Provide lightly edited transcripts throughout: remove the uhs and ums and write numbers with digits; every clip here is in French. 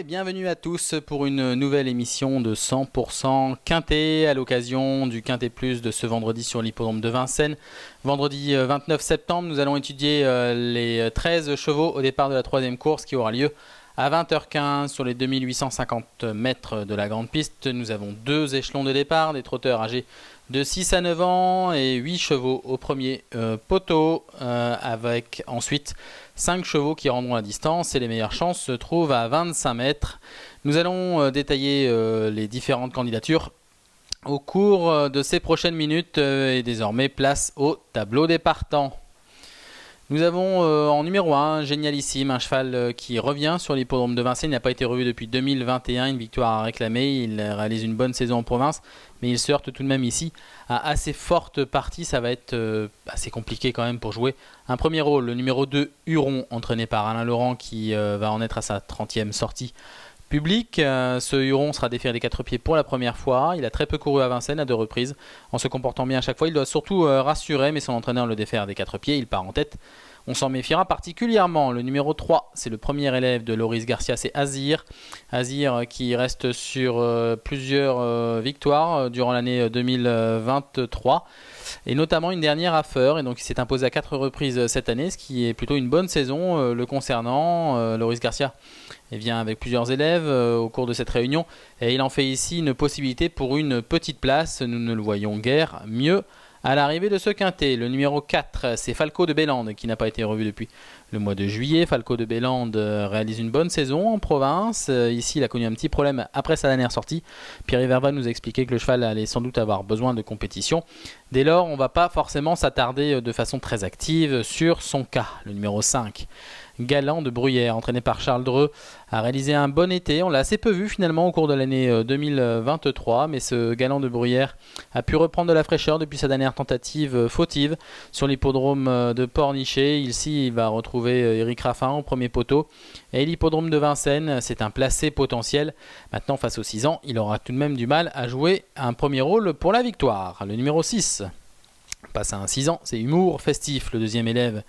bienvenue à tous pour une nouvelle émission de 100% Quintet à l'occasion du Quintet Plus de ce vendredi sur l'hippodrome de Vincennes. Vendredi 29 septembre, nous allons étudier les 13 chevaux au départ de la troisième course qui aura lieu à 20h15 sur les 2850 mètres de la grande piste. Nous avons deux échelons de départ, des trotteurs âgés de 6 à 9 ans et 8 chevaux au premier poteau avec ensuite 5 chevaux qui rendront la distance et les meilleures chances se trouvent à 25 mètres. Nous allons détailler les différentes candidatures au cours de ces prochaines minutes et désormais place au tableau des partants. Nous avons en numéro 1 Génialissime, un cheval qui revient sur l'hippodrome de Vincennes. Il n'a pas été revu depuis 2021, une victoire à réclamer. Il réalise une bonne saison en province, mais il se heurte tout de même ici à assez forte partie. Ça va être assez compliqué quand même pour jouer un premier rôle. Le numéro 2 Huron, entraîné par Alain Laurent, qui va en être à sa 30e sortie public. Ce Huron sera déféré des 4 pieds pour la première fois. Il a très peu couru à Vincennes à 2 reprises en se comportant bien à chaque fois. Il doit surtout rassurer, mais son entraîneur le défère des 4 pieds. Il part en tête. On s'en méfiera particulièrement. Le numéro 3, c'est le premier élève de Loris Garcia, c'est Azir. Azir qui reste sur plusieurs victoires durant l'année 2023. Et notamment une dernière à Feur, et donc il s'est imposé à 4 reprises cette année, ce qui est plutôt une bonne saison le concernant. Loris Garcia vient avec plusieurs élèves au cours de cette réunion, et il en fait ici une possibilité pour une petite place. Nous ne le voyons guère mieux à l'arrivée de ce quintet. Le numéro 4, c'est Falco de Bélande, qui n'a pas été revu depuis le mois de juillet. Falco de Bélande réalise une bonne saison en province. Ici, il a connu un petit problème après sa dernière sortie. Pierre Verva nous a expliqué que le cheval allait sans doute avoir besoin de compétition. Dès lors, on ne va pas forcément s'attarder de façon très active sur son cas. Le numéro 5, Galant de Bruyère, entraîné par Charles Dreux, a réalisé un bon été. On l'a assez peu vu finalement au cours de l'année 2023, mais ce Galant de Bruyère a pu reprendre de la fraîcheur depuis sa dernière tentative fautive sur l'hippodrome de Pornichet. Ici, il va retrouver Éric Raffin au premier poteau. Et l'hippodrome de Vincennes, c'est un placé potentiel. Maintenant, face aux 6 ans, il aura tout de même du mal à jouer un premier rôle pour la victoire. Le numéro 6 passe à un 6 ans, c'est Humour Festif, le deuxième élève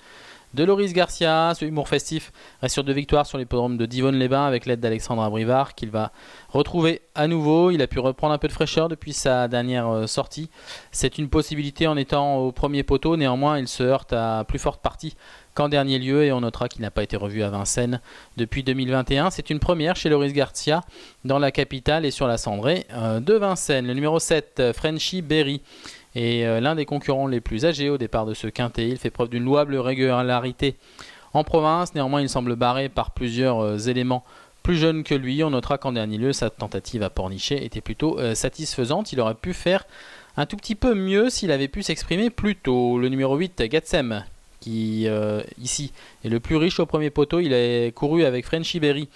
de Loris Garcia. Ce Humour Festif reste sur 2 victoires sur l'hippodrome de Divonne-les-Bains avec l'aide d'Alexandre Abrivard qu'il va retrouver à nouveau. Il a pu reprendre un peu de fraîcheur depuis sa dernière sortie. C'est une possibilité en étant au premier poteau. Néanmoins, il se heurte à plus forte partie qu'en dernier lieu et on notera qu'il n'a pas été revu à Vincennes depuis 2021. C'est une première chez Loris Garcia dans la capitale et sur la cendrée de Vincennes. Le numéro 7, Frenchy Berry, et l'un des concurrents les plus âgés au départ de ce quintet. Il fait preuve d'une louable régularité en province. Néanmoins, il semble barré par plusieurs éléments plus jeunes que lui. On notera qu'en dernier lieu, sa tentative à Pornichet était plutôt satisfaisante. Il aurait pu faire un tout petit peu mieux s'il avait pu s'exprimer plus tôt. Le numéro 8, Gatsem, qui ici est le plus riche au premier poteau. Il a couru avec Frenchy Berry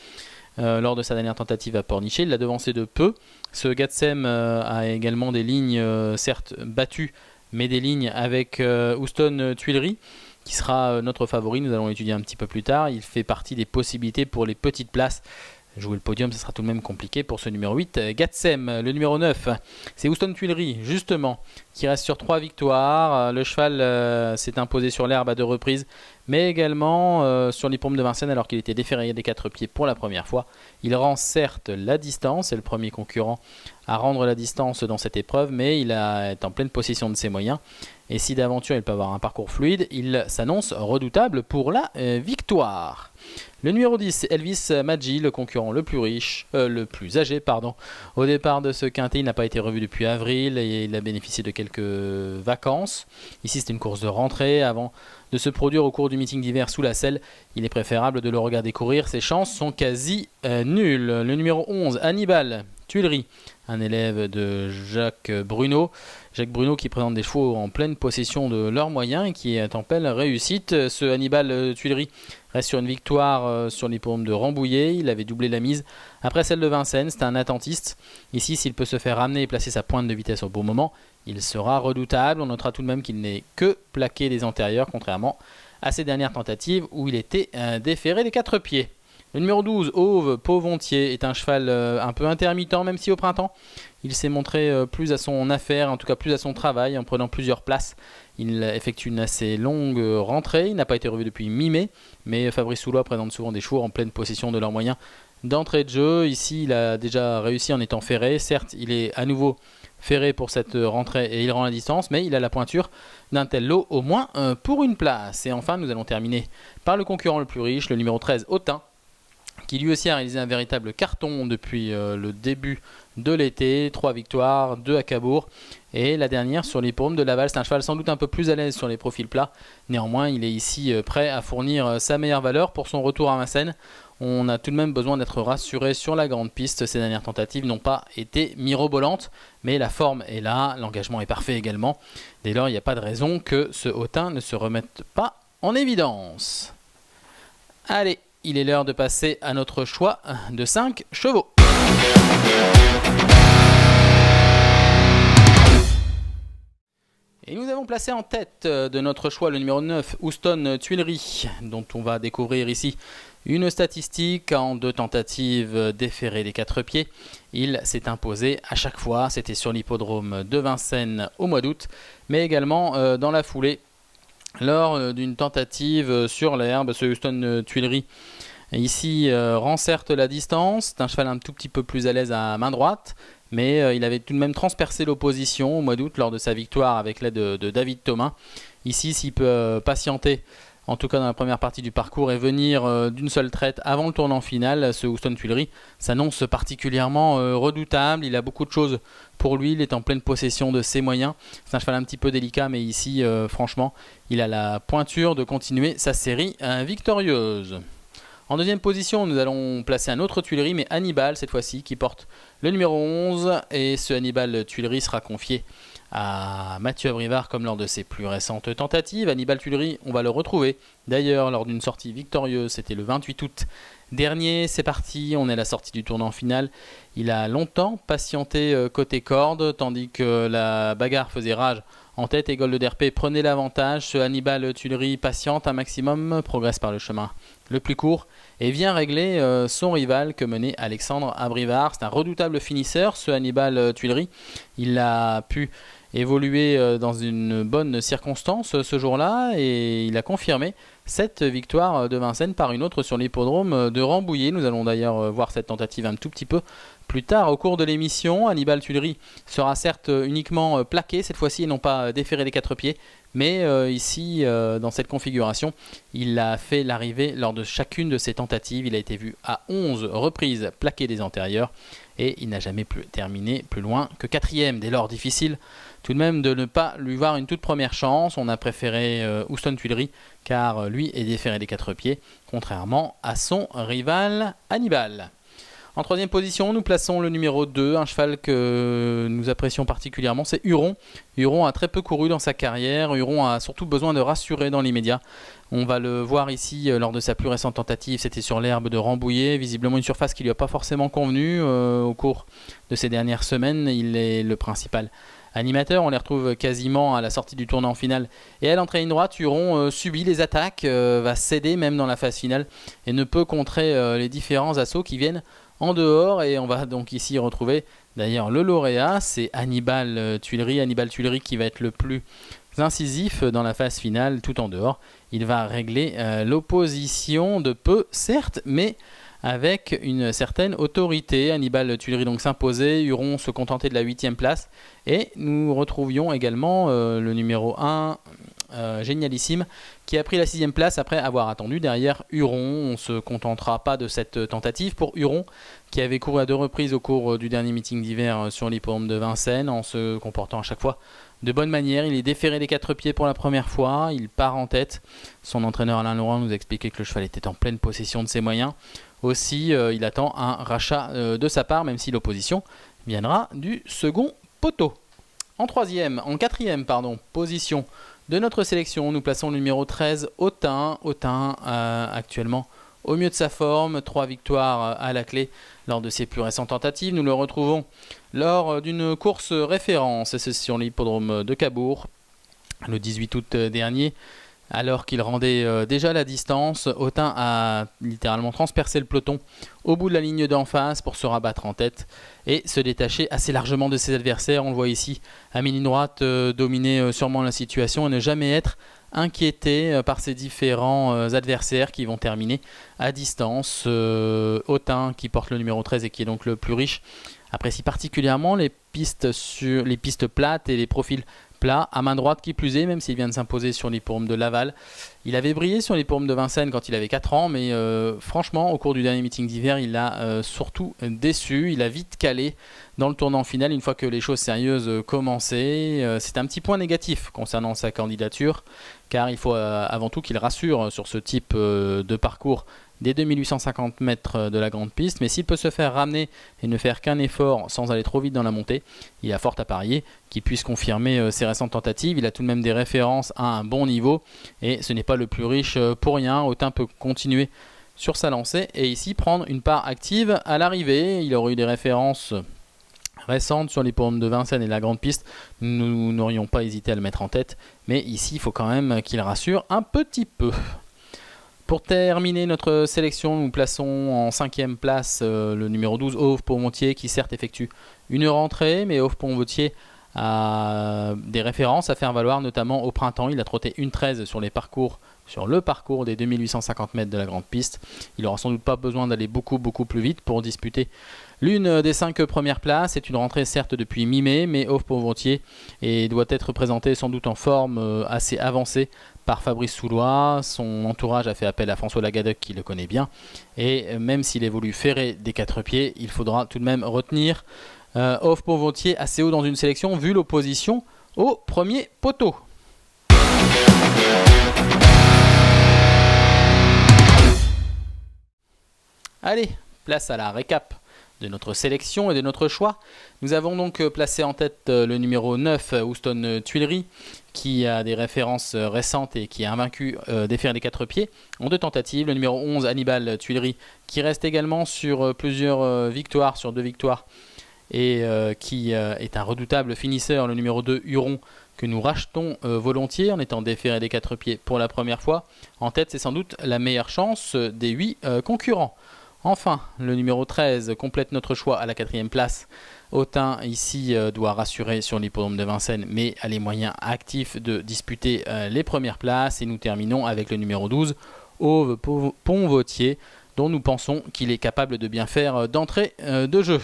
lors de sa dernière tentative à Pornichet. Il l'a devancé de peu. Ce Gatsem a également des lignes certes battues, mais des lignes avec Houston Tuileries, qui sera notre favori. Nous allons l'étudier un petit peu plus tard. Il fait partie des possibilités pour les petites places. Jouer le podium, ce sera tout de même compliqué pour ce numéro 8, Gatsem. Le numéro 9, c'est Houston Tuileries, justement, qui reste sur 3 victoires. Le cheval s'est imposé sur l'herbe à 2 reprises, mais également sur l'hippodrome de Vincennes, alors qu'il était déféré des 4 pieds pour la première fois. Il rend certes la distance, c'est le premier concurrent à rendre la distance dans cette épreuve, mais il est en pleine possession de ses moyens. Et si d'aventure il peut avoir un parcours fluide, il s'annonce redoutable pour la victoire. Le numéro 10, Elvis Maggi, le concurrent le plus riche, le plus âgé, pardon. Au départ de ce quintet, il n'a pas été revu depuis avril et il a bénéficié de quelques vacances. Ici, c'est une course de rentrée. Avant de se produire au cours du meeting d'hiver sous la selle, il est préférable de le regarder courir. Ses chances sont quasi nulles. Le numéro 11, Hannibal Tuileries, un élève de Jacques Bruno. Jacques Bruno qui présente des chevaux en pleine possession de leurs moyens et qui est en pleine réussite. Ce Hannibal Tuileries reste sur une victoire sur l'hippodrome de Rambouillet. Il avait doublé la mise après celle de Vincennes. C'est un attentiste. Ici, s'il peut se faire ramener et placer sa pointe de vitesse au bon moment, il sera redoutable. On notera tout de même qu'il n'est que plaqué des antérieurs, contrairement à ses dernières tentatives où il était déféré des 4 pieds. Le numéro 12, Auve Pauvontier, est un cheval un peu intermittent, même si au printemps, il s'est montré plus à son affaire, en tout cas plus à son travail, en prenant plusieurs places. Il effectue une assez longue rentrée, il n'a pas été revu depuis mi-mai, mais Fabrice Soulois présente souvent des chevaux en pleine possession de leurs moyens d'entrée de jeu. Ici, il a déjà réussi en étant ferré. Certes, il est à nouveau ferré pour cette rentrée et il rend la distance, mais il a la pointure d'un tel lot au moins pour une place. Et enfin, nous allons terminer par le concurrent le plus riche, le numéro 13, Autun, qui lui aussi a réalisé un véritable carton depuis le début de l'été. 3 victoires, 2 à Cabourg et la dernière sur l'hippodrome de Laval. C'est un cheval sans doute un peu plus à l'aise sur les profils plats. Néanmoins, il est ici prêt à fournir sa meilleure valeur pour son retour à Vincennes. On a tout de même besoin d'être rassuré sur la grande piste. Ces dernières tentatives n'ont pas été mirobolantes, mais la forme est là, l'engagement est parfait également. Dès lors, il n'y a pas de raison que ce Autun ne se remette pas en évidence. Allez, il est l'heure de passer à notre choix de 5 chevaux. Et nous avons placé en tête de notre choix le numéro 9, Houston Tuileries, dont on va découvrir ici une statistique en 2 tentatives déférées des 4 pieds. Il s'est imposé à chaque fois, c'était sur l'hippodrome de Vincennes au mois d'août, mais également dans la foulée lors d'une tentative sur l'herbe. Ce Houston Tuileries ici rend certes la distance, c'est un cheval un tout petit peu plus à l'aise à main droite, mais il avait tout de même transpercé l'opposition au mois d'août lors de sa victoire avec l'aide de David Thomas. Ici, s'il peut patienter, en tout cas dans la première partie du parcours, et venir d'une seule traite avant le tournant final, ce Houston Tuileries s'annonce particulièrement redoutable. Il a beaucoup de choses pour lui, il est en pleine possession de ses moyens. C'est un cheval un petit peu délicat, mais ici, franchement, il a la pointure de continuer sa série victorieuse. En deuxième position, nous allons placer un autre Tuileries, mais Hannibal cette fois-ci, qui porte le numéro 11. Et ce Hannibal Tuileries sera confié à Mathieu Abrivard comme lors de ses plus récentes tentatives. Hannibal Tuileries, on va le retrouver d'ailleurs lors d'une sortie victorieuse, c'était le 28 août dernier. C'est parti, on est à la sortie du tournant final. Il a longtemps patienté côté corde, tandis que la bagarre faisait rage en tête et Gol de Derpé prenait l'avantage. Ce Hannibal Tuileries patiente un maximum, progresse par le chemin le plus court et vient régler son rival que menait Alexandre Abrivard. C'est un redoutable finisseur, ce Hannibal Tuileries. Il a pu évoluer dans une bonne circonstance ce jour-là et il a confirmé cette victoire de Vincennes par une autre sur l'hippodrome de Rambouillet. Nous allons d'ailleurs voir cette tentative un tout petit peu plus tard au cours de l'émission. Hannibal Tuileries sera certes uniquement plaqué cette fois-ci et non pas déféré des 4 pieds, mais ici dans cette configuration il a fait l'arrivée lors de chacune de ses tentatives. Il a été vu à 11 reprises plaqué des antérieurs et il n'a jamais pu terminer plus loin que 4e. Dès lors difficile tout de même de ne pas lui voir une toute première chance. On a préféré Houston Tuileries car lui est déféré des 4 pieds contrairement à son rival Hannibal. En troisième position, nous plaçons le numéro 2, un cheval que nous apprécions particulièrement, c'est Huron. Huron a très peu couru dans sa carrière, Huron a surtout besoin de rassurer dans l'immédiat. On va le voir ici lors de sa plus récente tentative, c'était sur l'herbe de Rambouillet, visiblement une surface qui lui a pas forcément convenu au cours de ces dernières semaines. Il est le principal animateur, on les retrouve quasiment à la sortie du tournant final. Et à l'entrée ligne droite, Huron subit les attaques, va céder même dans la phase finale et ne peut contrer les différents assauts qui viennent en dehors. Et on va donc ici retrouver d'ailleurs le lauréat, c'est Hannibal Tuileries qui va être le plus incisif dans la phase finale tout en dehors. Il va régler l'opposition de peu certes, mais avec une certaine autorité. Hannibal Tuileries donc s'imposait, Huron se contentait de la 8e place et nous retrouvions également le numéro 1 Génialissime qui a pris la 6e place après avoir attendu derrière Huron. On ne se contentera pas de cette tentative pour Huron qui avait couru à 2 reprises au cours du dernier meeting d'hiver sur l'hippodrome de Vincennes en se comportant à chaque fois de bonne manière. Il est déféré des 4 pieds pour la première fois, il part en tête. Son entraîneur Alain Laurent nous a expliqué que le cheval était en pleine possession de ses moyens. Aussi, il attend un rachat de sa part, même si l'opposition viendra du second poteau. En quatrième position de notre sélection, nous plaçons le numéro 13, Autun. Autun actuellement au mieux de sa forme, 3 victoires à la clé lors de ses plus récentes tentatives. Nous le retrouvons lors d'une course référence, c'est sur l'hippodrome de Cabourg, le 18 août dernier. Alors qu'il rendait déjà la distance, Autun a littéralement transpercé le peloton au bout de la ligne d'en face pour se rabattre en tête et se détacher assez largement de ses adversaires. On le voit ici, à mi-ligne droite, dominer sûrement la situation et ne jamais être inquiété par ces différents adversaires qui vont terminer à distance. Autun, qui porte le numéro 13 et qui est donc le plus riche, apprécie particulièrement les pistes plates et les profils plats, à main droite qui plus est, même s'il vient de s'imposer sur l'hippodrome de Laval. Il avait brillé sur l'hippodrome de Vincennes quand il avait 4 ans, mais franchement, au cours du dernier meeting d'hiver, il a surtout déçu. Il a vite calé dans le tournant final une fois que les choses sérieuses commençaient. C'est un petit point négatif concernant sa candidature, car il faut avant tout qu'il rassure sur ce type de parcours des 2850 mètres de la grande piste, mais s'il peut se faire ramener et ne faire qu'un effort sans aller trop vite dans la montée, il a fort à parier qu'il puisse confirmer ses récentes tentatives. Il a tout de même des références à un bon niveau et ce n'est pas le plus riche pour rien. Autun peut continuer sur sa lancée et ici prendre une part active à l'arrivée. Il aurait eu des références récentes sur l'hippodrome de Vincennes et la grande piste. Nous n'aurions pas hésité à le mettre en tête, mais ici il faut quand même qu'il rassure un petit peu. Pour terminer notre sélection, nous plaçons en 5e place le numéro 12, Auve Ponvotier, qui certes effectue une rentrée, mais Auve Ponvotier a des références à faire valoir, notamment au printemps. Il a trotté une 13 sur le parcours des 2850 mètres de la grande piste. Il n'aura sans doute pas besoin d'aller beaucoup plus vite pour disputer l'une des 5 premières places. C'est une rentrée certes depuis mi-mai, mais Auve Ponvotier doit être présenté sans doute en forme assez avancée par Fabrice Soulois. Son entourage a fait appel à François Lagadec qui le connaît bien, et même s'il évolue ferré des 4 pieds, il faudra tout de même retenir Auve Ponvotier assez haut dans une sélection vu l'opposition au premier poteau. Allez, place à la récap de notre sélection et de notre choix. Nous avons donc placé en tête le numéro 9, Houston Tuileries, qui a des références récentes et qui est invaincu des fers des 4 pieds en 2 tentatives. Le numéro 11, Hannibal Tuileries, qui reste également sur plusieurs victoires, sur 2 victoires, et qui est un redoutable finisseur. Le numéro 2, Huron, que nous rachetons volontiers en étant déféré des 4 pieds pour la première fois. En tête, c'est sans doute la meilleure chance des 8 concurrents. Enfin, le numéro 13 complète notre choix à la 4e place. Autun ici doit rassurer sur l'hippodrome de Vincennes, mais a les moyens actifs de disputer les premières places. Et nous terminons avec le numéro 12, Auve Ponvotier, dont nous pensons qu'il est capable de bien faire d'entrée de jeu.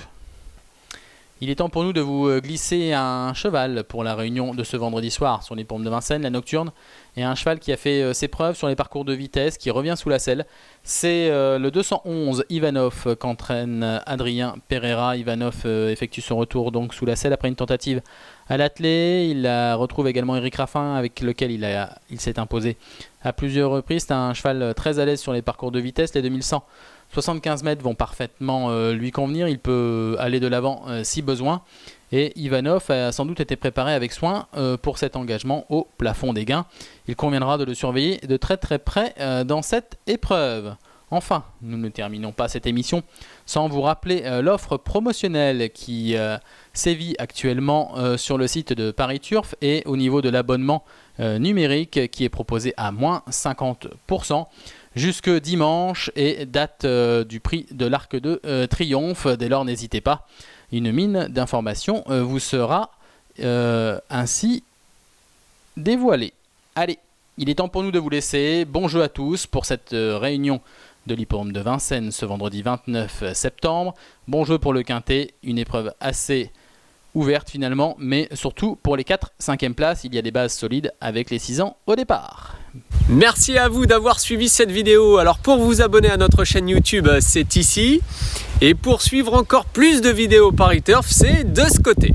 Il est temps pour nous de vous glisser un cheval pour la réunion de ce vendredi soir sur l'hippodrome de Vincennes, la nocturne, et un cheval qui a fait ses preuves sur les parcours de vitesse, qui revient sous la selle. C'est le 211 Ivanov qu'entraîne Adrien Pereira. Ivanov effectue son retour donc sous la selle après une tentative à l'attelé. Il retrouve également Eric Raffin avec lequel il s'est imposé à plusieurs reprises. C'est un cheval très à l'aise sur les parcours de vitesse. Les 2175 mètres vont parfaitement lui convenir. Il peut aller de l'avant si besoin. Et Ivanov a sans doute été préparé avec soin pour cet engagement au plafond des gains. Il conviendra de le surveiller de très près dans cette épreuve. Enfin, nous ne terminons pas cette émission sans vous rappeler l'offre promotionnelle qui sévit actuellement sur le site de Paris Turf et au niveau de l'abonnement numérique qui est proposé à moins 50% jusque dimanche et date du prix de l'Arc de Triomphe. Dès lors, n'hésitez pas. Une mine d'informations vous sera ainsi dévoilée. Allez, il est temps pour nous de vous laisser. Bon jeu à tous pour cette réunion de l'hippodrome de Vincennes ce vendredi 29 septembre. Bon jeu pour le quintet, une épreuve assez ouverte finalement, mais surtout pour les 4-5e places, il y a des bases solides avec les 6 ans au départ. Merci à vous d'avoir suivi cette vidéo. Alors pour vous abonner à notre chaîne YouTube, c'est ici. Et pour suivre encore plus de vidéos Paris Turf, c'est de ce côté.